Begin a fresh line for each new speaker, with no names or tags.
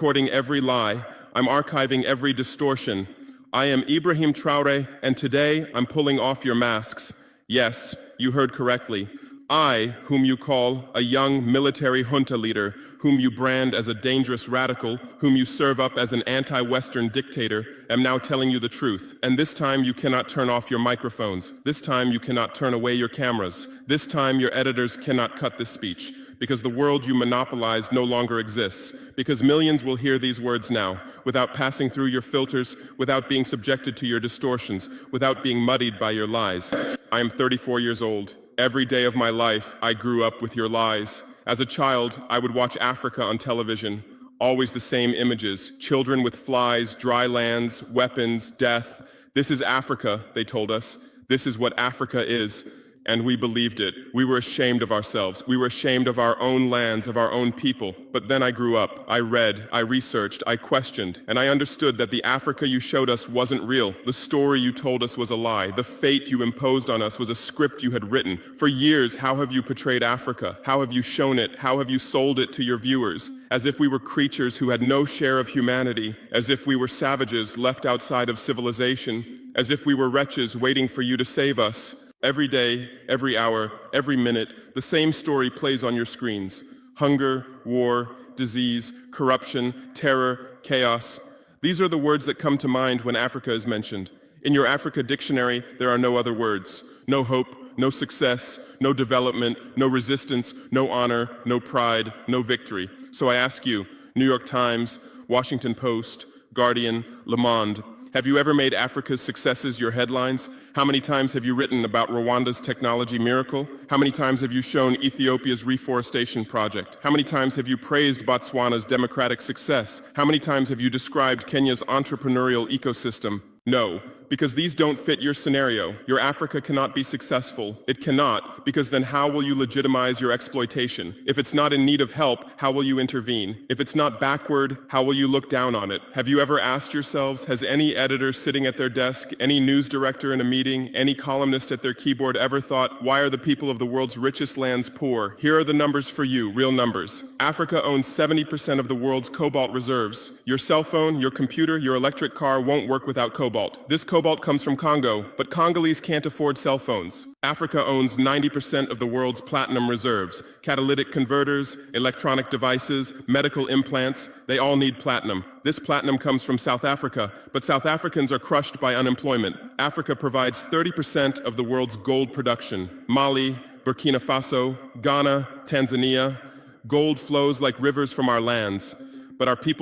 recording every lie. I'm archiving every distortion. I am Ibrahim Traore, and today I'm pulling off your masks. Yes, you heard correctly. I, whom you call a young military junta leader, whom you brand as a dangerous radical, whom you serve up as an anti-Western dictator, am now telling you the truth. And this time you cannot turn off your microphones. This time you cannot turn away your cameras. This time your editors cannot cut this speech, because the world you monopolize no longer exists, because millions will hear these words now, without passing through your filters, without being subjected to your distortions, without being muddied by your lies. I am 34 years old. Every day of my life, I grew up with your lies. As a child, I would watch Africa on television. Always the same images: children with flies, dry lands, weapons, death. This is Africa, they told us. This is what Africa is. And we believed it. We were ashamed of ourselves. We were ashamed of our own lands, of our own people. But then I grew up. I read, I researched, I questioned, and I understood that the Africa you showed us wasn't real. The story you told us was a lie. The fate you imposed on us was a script you had written. For years, how have you portrayed Africa? How have you shown it? How have you sold it to your viewers? As if we were creatures who had no share of humanity, as if we were savages left outside of civilization, as if we were wretches waiting for you to save us. Every day, every hour, every minute, the same story plays on your screens. Hunger, war, disease, corruption, terror, chaos. These are the words that come to mind when Africa is mentioned. In your Africa dictionary, there are no other words. No hope, no success, no development, no resistance, no honor, no pride, no victory. So I ask you, New York Times, Washington Post, Guardian, Le Monde, have you ever made Africa's successes your headlines? How many times have you written about Rwanda's technology miracle? How many times have you shown Ethiopia's reforestation project? How many times have you praised Botswana's democratic success? How many times have you described Kenya's entrepreneurial ecosystem? No, because these don't fit your scenario. Your Africa cannot be successful. It cannot, because then how will you legitimize your exploitation? If it's not in need of help, how will you intervene? If it's not backward, how will you look down on it? Have you ever asked yourselves, has any editor sitting at their desk, any news director in a meeting, any columnist at their keyboard ever thought, why are the people of the world's richest lands poor? Here are the numbers for you, real numbers. Africa owns 70% of the world's cobalt reserves. Your cell phone, your computer, your electric car won't work without cobalt. This cobalt comes from Congo, but Congolese can't afford cell phones. Africa owns 90% of the world's platinum reserves. Catalytic converters, electronic devices, medical implants, they all need platinum. This platinum comes from South Africa, but South Africans are crushed by unemployment. Africa provides 30% of the world's gold production. Mali, Burkina Faso, Ghana, Tanzania. Gold flows like rivers from our lands, but our people